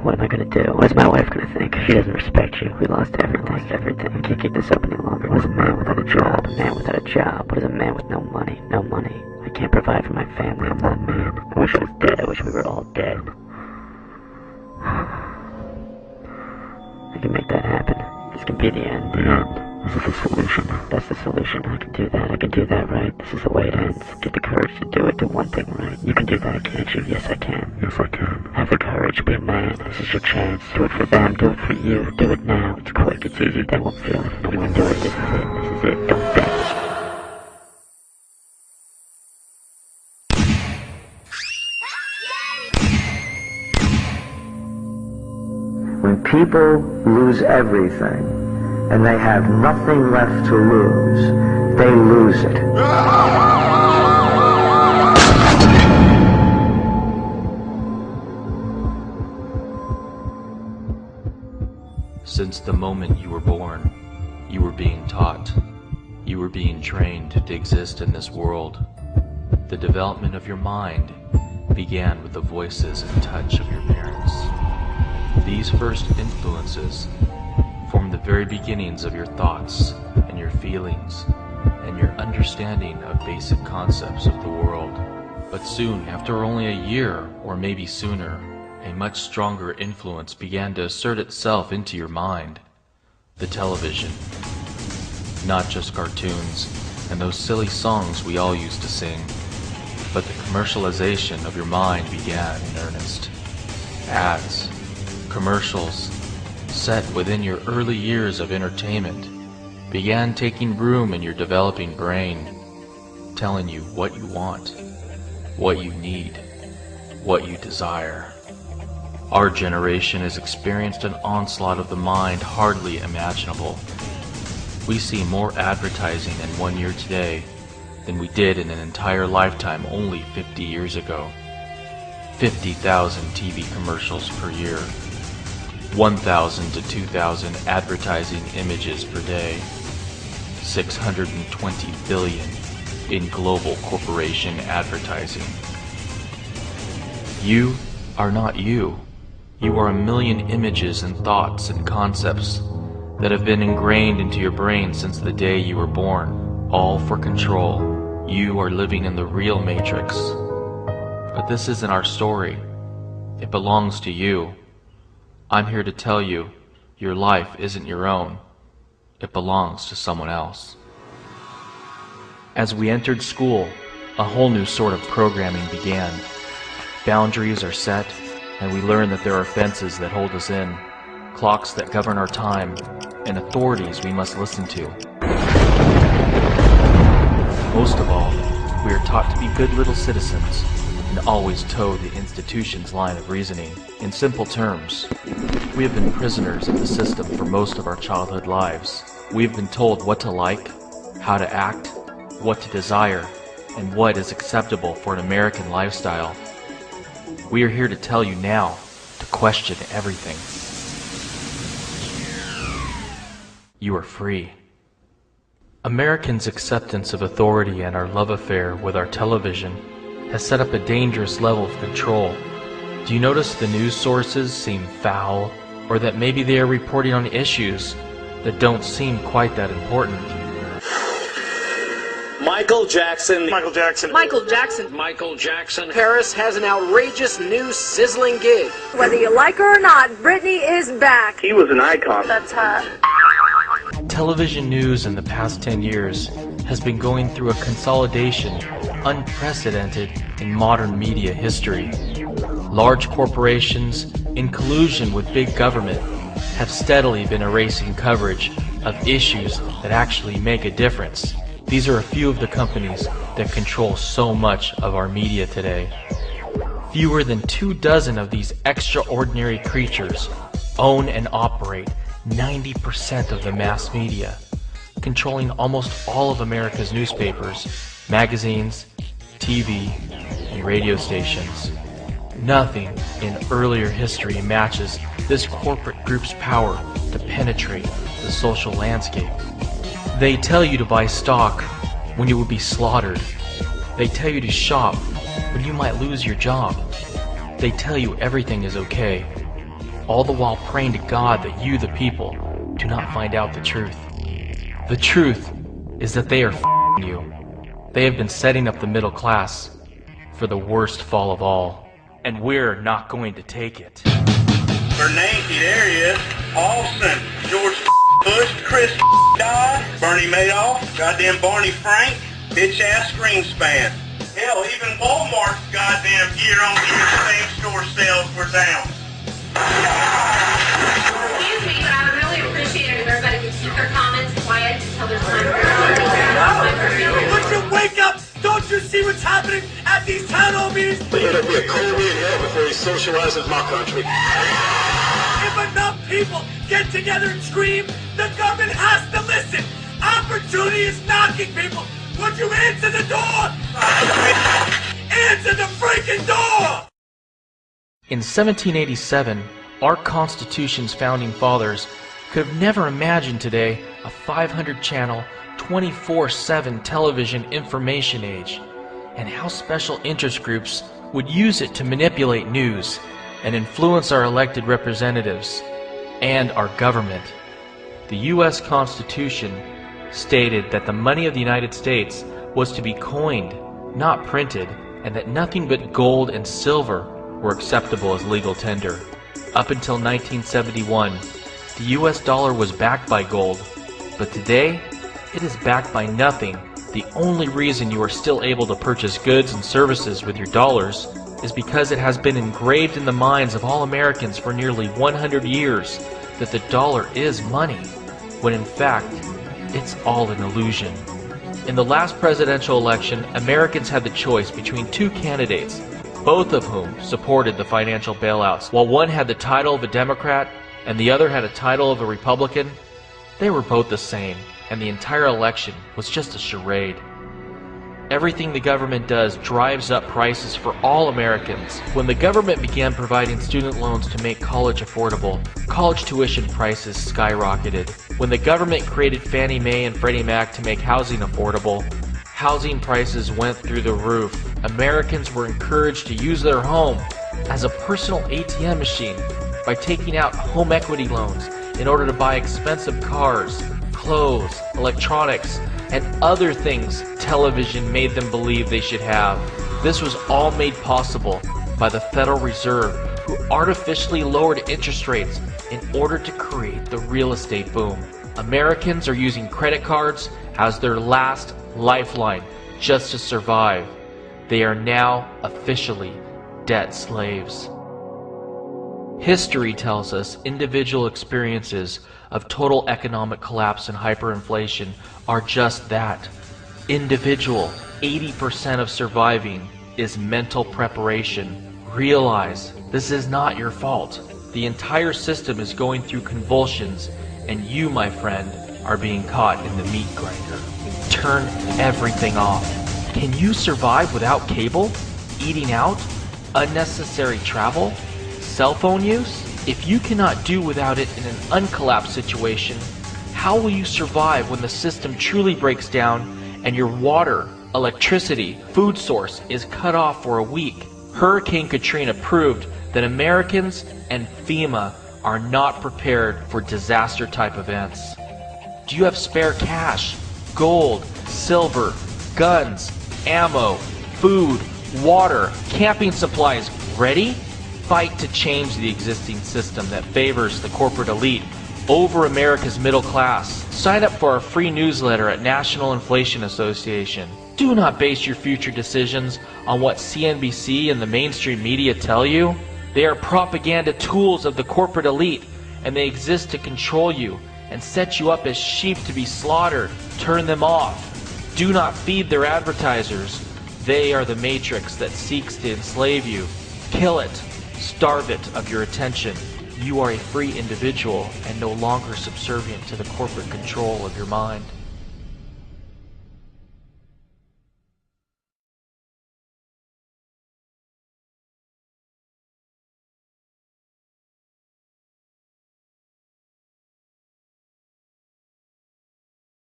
What am I gonna do? What is my wife gonna think? She doesn't respect you. We lost everything. I can't keep this up any longer. What is a man without a job? A man without a job. What is a man with no money? No money. I can't provide for my family. I'm not a man. I wish I was dead. I wish we were all dead. I can make that happen. This can be the end. The end. This is the solution. That's the solution. I can do that. I can do that right. This is the way it ends. Get the courage to do it. Do one thing right. You can do that, can't you? Yes, I can. Yes, I can. Have the courage. Be a man. This is your chance. Do it for them. Do it for you. Do it now. It's quick. It's easy. They won't feel it. You can do it. This is it. This is it. Don't bet. When people lose everything, and they have nothing left to lose, they lose it. Since the moment you were born, you were being taught. You were being trained to exist in this world. The development of your mind began with the voices and touch of your parents. These first influences form the very beginnings of your thoughts and your feelings and your understanding of basic concepts of the world. But soon, after only a year or maybe sooner, a much stronger influence began to assert itself into your mind. The television. Not just cartoons and those silly songs we all used to sing, but the commercialization of your mind began in earnest. Ads, commercials, set within your early years of entertainment, began taking room in your developing brain, telling you what you want, what you need, what you desire. Our generation has experienced an onslaught of the mind hardly imaginable. We see more advertising in 1 year today than we did in an entire lifetime only 50 years ago. 50,000 TV commercials per year. 1,000 to 2,000 advertising images per day, 620 billion in global corporation advertising. You are not you. You are a million images and thoughts and concepts that have been ingrained into your brain since the day you were born, all for control. You are living in the real matrix. But this isn't our story. It belongs to you. I'm here to tell you, your life isn't your own. It belongs to someone else. As we entered school, a whole new sort of programming began. Boundaries are set, and we learn that there are fences that hold us in, clocks that govern our time, and authorities we must listen to. Most of all, we are taught to be good little citizens, and always toe the institution's line of reasoning. In simple terms, we have been prisoners of the system for most of our childhood lives. We have been told what to like, how to act, what to desire, and what is acceptable for an American lifestyle. We are here to tell you now to question everything. You are free. Americans' acceptance of authority and our love affair with our television has set up a dangerous level of control. Do you notice the news sources seem foul, or that maybe they are reporting on issues that don't seem quite that important? Michael Jackson. Michael Jackson. Michael Jackson. Michael Jackson. Paris has an outrageous new sizzling gig. Whether you like her or not, Britney is back. He was an icon. That's hot. Television news in the past 10 years has been going through a consolidation unprecedented in modern media history. Large corporations, in collusion with big government, have steadily been erasing coverage of issues that actually make a difference. These are a few of the companies that control so much of our media today. Fewer than 24 of these extraordinary creatures own and operate 90% of the mass media, controlling almost all of America's newspapers, magazines, TV, and radio stations. Nothing in earlier history matches this corporate group's power to penetrate the social landscape. They tell you to buy stock when you will be slaughtered. They tell you to shop when you might lose your job. They tell you everything is okay all the while praying to God that you, the people, do not find out the truth. The truth is that they are f***ing you. They have been setting up the middle class for the worst fall of all, and we're not going to take it. Bernanke, there he is. Austin, George Bush, Chris Dodd, Bernie Madoff, goddamn Barney Frank, bitch-ass Greenspan. Hell, even Walmart's goddamn year-on-year same-store sales were down. Excuse me, but I would really appreciate it if everybody could keep their comments quiet until there's time for Would you wake up? Don't you see what's happening at these town hall meetings? It'll be a cold day in hell before he socializes my country. If enough people get together and scream, the government has to listen. Opportunity is knocking, people. Would you answer the door? Answer the freaking door! In 1787, our Constitution's founding fathers could have never imagined today a 500-channel, 24/7 television information age, and how special interest groups would use it to manipulate news and influence our elected representatives and our government. The U.S. Constitution stated that the money of the United States was to be coined, not printed, and that nothing but gold and silver were acceptable as legal tender. Up until 1971, the U.S. dollar was backed by gold, but today it is backed by nothing. The only reason you are still able to purchase goods and services with your dollars is because it has been engraved in the minds of all Americans for nearly 100 years that the dollar is money, when in fact, it's all an illusion. In the last presidential election, Americans had the choice between two candidates, both of whom supported the financial bailouts. While one had the title of a Democrat and the other had a title of a Republican, they were both the same, and the entire election was just a charade. Everything the government does drives up prices for all Americans. When the government began providing student loans to make college affordable, college tuition prices skyrocketed. When the government created Fannie Mae and Freddie Mac to make housing affordable, housing prices went through the roof. Americans were encouraged to use their home as a personal ATM machine by taking out home equity loans in order to buy expensive cars, clothes, electronics, and other things television made them believe they should have. This was all made possible by the Federal Reserve, who artificially lowered interest rates in order to create the real estate boom. Americans are using credit cards as their last lifeline just to survive. They are now officially debt slaves. History tells us individual experiences of total economic collapse and hyperinflation are just that. Individual. 80% of surviving is mental preparation. Realize this is not your fault. The entire system is going through convulsions, and you, my friend, are being caught in the meat grinder. Turn everything off. Can you survive without cable? Eating out? Unnecessary travel? Cell phone use? If you cannot do without it in an uncollapsed situation, how will you survive when the system truly breaks down and your water, electricity, food source is cut off for a week? Hurricane Katrina proved that Americans and FEMA are not prepared for disaster-type events. Do you have spare cash, gold, silver, guns, ammo, food, water, camping supplies ready? Fight to change the existing system that favors the corporate elite over America's middle class. Sign up for our free newsletter at National Inflation Association. Do not base your future decisions on what CNBC and the mainstream media tell you. They are propaganda tools of the corporate elite, and they exist to control you and set you up as sheep to be slaughtered. Turn them off. Do not feed their advertisers. They are the matrix that seeks to enslave you. Kill it. Starve it of your attention. You are a free individual and no longer subservient to the corporate control of your mind.